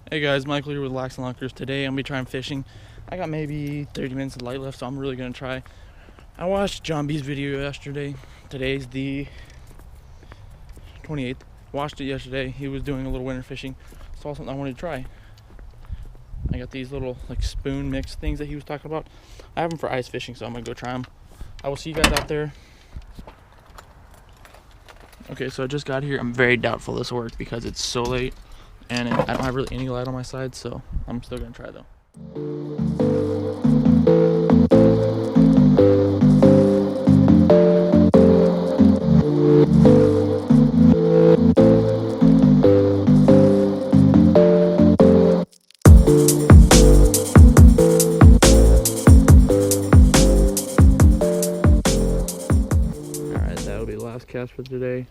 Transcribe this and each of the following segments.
Hey guys, Michael here with Lax and Lockers. Today I'm gonna be trying fishing. I got maybe 30 minutes of light left, so I'm really gonna try. I watched John B's video yesterday. Today's the 28th. Watched it yesterday. He was doing a little winter fishing. Saw something I wanted to try. I got these little like spoon mix things that he was talking about. I have them for ice fishing, so I'm gonna go try them. I will see you guys out there. Okay, so I just got here. I'm very doubtful this will work because it's so late. And I don't have really any light on my side, so I'm still gonna try though. Alright, that'll be the last cast for today.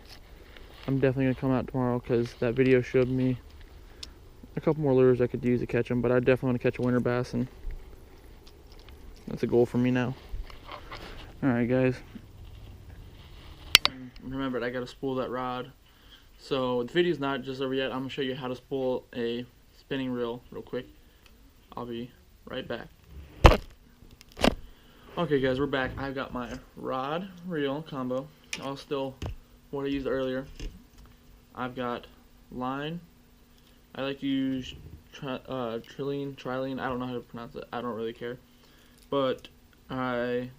I'm definitely gonna come out tomorrow because that video showed me a couple more lures I could use to catch them, but I definitely want to catch a winter bass, and that's a goal for me now. Alright guys, remember I gotta spool that rod. So the video's not just over yet. I'm gonna show you how to spool a spinning reel real quick. I'll be right back. Okay guys, we're back. I've got my rod reel combo. I'll still what I used earlier. I've got line. I like to use trilene, I don't know how to pronounce it, I don't really care. But I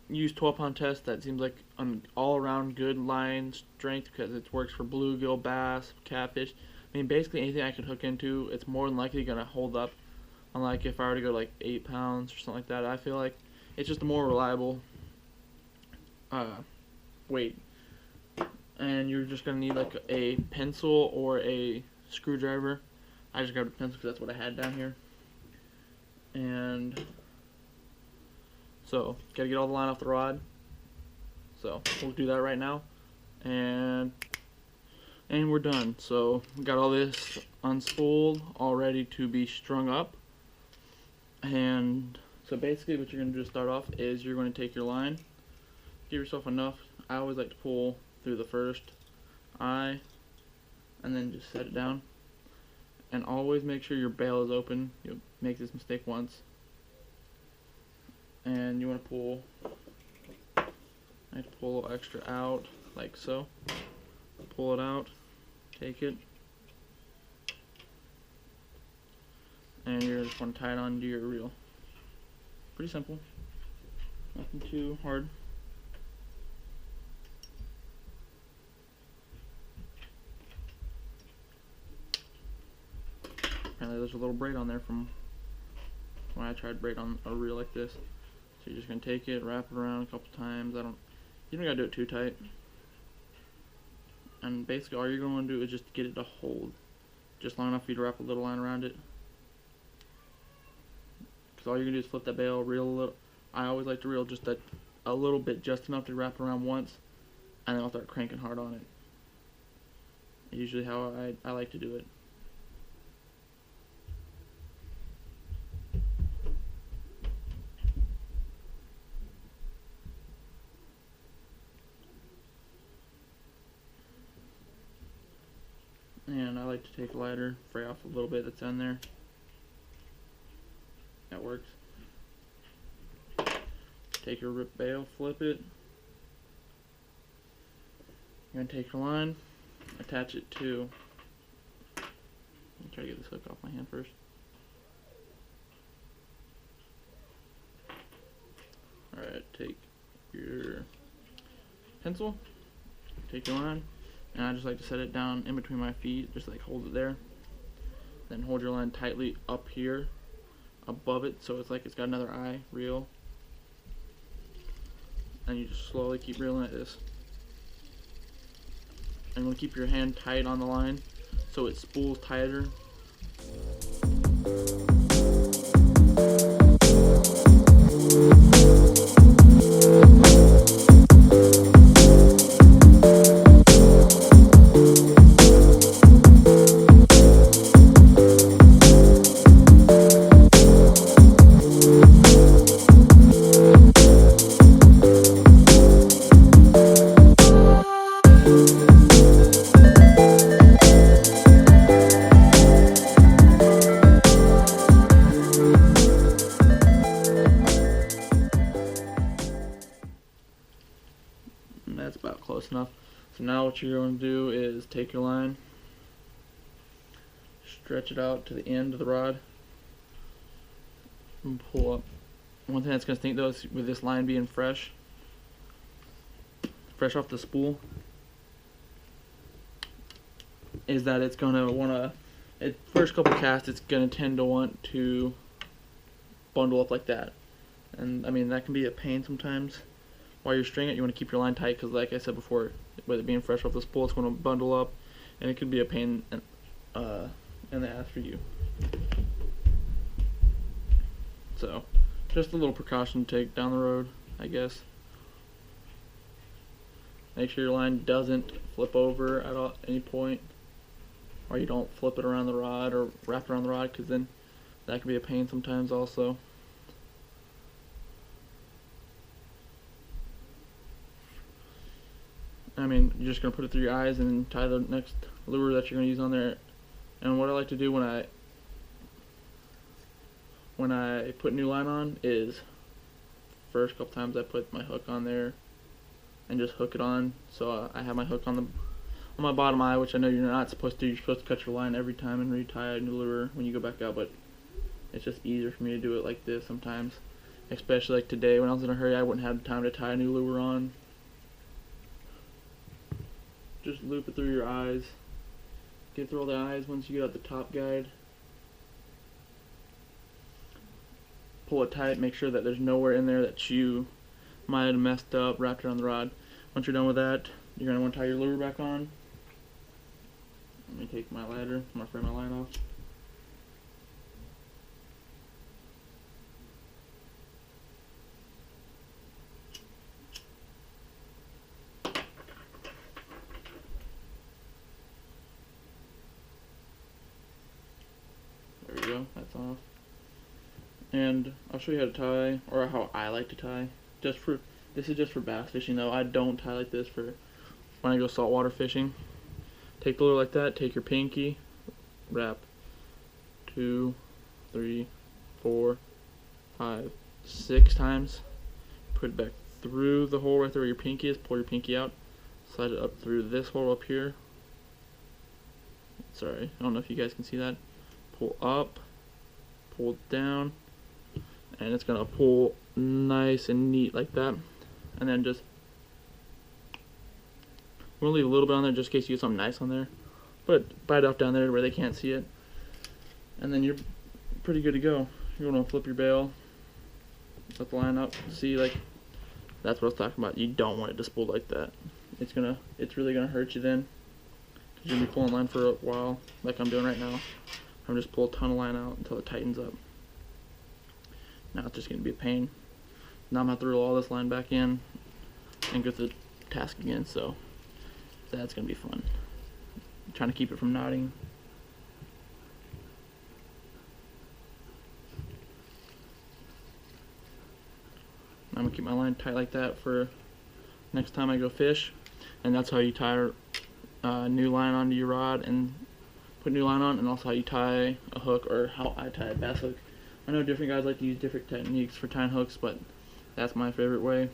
use 12-pound test. That seems like an all-around good line strength because it works for bluegill, bass, catfish. I mean, basically anything I can hook into, it's more than likely going to hold up. Unlike if I were to go like 8 pounds or something like that, I feel like it's just a more reliable weight. And you're just going to need like a pencil or a screwdriver. I just grabbed a pencil because that's what I had down here. And so, gotta get all the line off the rod. So, we'll do that right now. And we're done. So, we got all this unspooled, all ready to be strung up. And so basically what you're going to do to start off is you're going to take your line, give yourself enough. I always like to pull through the first eye and then just set it down. And always make sure your bail is open. You'll make this mistake once. And you want to pull, I have to pull a little extra out, like so. Pull it out, take it, and you're just want to tie it onto your reel. Pretty simple, nothing too hard. Apparently there's a little braid on there from when I tried braid on a reel like this. So you're just gonna take it, wrap it around a couple times. You don't gotta do it too tight. And basically all you're gonna do is just get it to hold just long enough for you to wrap a little line around it. Because all you're gonna do is flip that bail, reel a little. I always like to reel just a little bit, just enough to wrap it around once, and then I'll start cranking hard on it. Usually how I like to do it. And I like to take a lighter, fray off a little bit that's in there. That works. Take your rip bail, flip it. You're going to take your line, attach it to, let me try to get this hook off my hand first. Alright, take your pencil, take your line, and I just like to set it down in between my feet, just like hold it there. Then hold your line tightly up here above it so it's like it's got another eye, reel. And you just slowly keep reeling at this. And you want to keep your hand tight on the line so it spools tighter. So now what you're going to do is take your line, stretch it out to the end of the rod, and pull up. One thing that's going to stink though is with this line being fresh off the spool, is that it's going to want to, first couple casts, it's going to tend to want to bundle up like that. And I mean, that can be a pain sometimes. While you're stringing it, you want to keep your line tight because, like I said before, with it being fresh off the spool, it's going to bundle up, and it could be a pain in the ass for you. So, just a little precaution to take down the road, I guess. Make sure your line doesn't flip over at any point, or you don't flip it around the rod or wrap it around the rod, because then that can be a pain sometimes also. I mean, you're just going to put it through your eyes and then tie the next lure that you're going to use on there. And what I like to do when I put new line on is, first couple times I put my hook on there and just hook it on. So I have my hook on my bottom eye, which I know you're not supposed to. You're supposed to cut your line every time and retie a new lure when you go back out, but it's just easier for me to do it like this sometimes. Especially like today when I was in a hurry, I wouldn't have time to tie a new lure on. Just loop it through your eyes. Get through all the eyes once you get out the top guide. Pull it tight, make sure that there's nowhere in there that you might have messed up, wrapped around the rod. Once you're done with that, you're going to want to tie your lure back on. Let me take my ladder, I'm going to fray my line off. There we go, that's off. And I'll show you how to tie, or how I like to tie. This is just for bass fishing though. I don't tie like this for when I go saltwater fishing. Take the lure like that, take your pinky, wrap 2, 3, 4, 5, 6 times. Put it back through the hole right there where your pinky is, pull your pinky out, slide it up through this hole up here. Sorry, I don't know if you guys can see that. Pull up, pull down, and it's gonna pull nice and neat like that. And then just, we're gonna leave a little bit on there just in case you get something nice on there, but bite off down there where they can't see it, and then you're pretty good to go. You're gonna flip your bail, let the line up. See, like, that's what I was talking about. You don't want it to spool like that. It's really gonna hurt you then, because you're gonna be pulling line for a while, like I'm doing right now. I'm just pull a ton of line out until it tightens up. Now it's just going to be a pain. Now I'm going to throw all this line back in and go through the task again, so that's going to be fun. I'm trying to keep it from knotting. I'm going to keep my line tight like that for next time I go fish, and that's how you tie a new line onto your rod and put new line on, and also how you tie a hook, or how I tie a bass hook. I know different guys like to use different techniques for tying hooks, but that's my favorite way.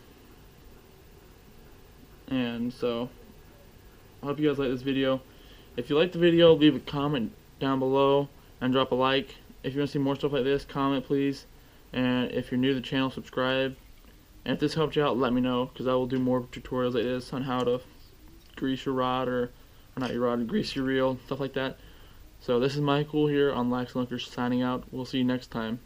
And so I hope you guys like this video. If you like the video, leave a comment down below and drop a like. If you want to see more stuff like this, comment please. And if you're new to the channel, subscribe. And if this helped you out, let me know, because I will do more tutorials like this on how to grease your rod, or not your rod, grease your reel, stuff like that. So this is Michael here on Lax Lunkers signing out. We'll see you next time.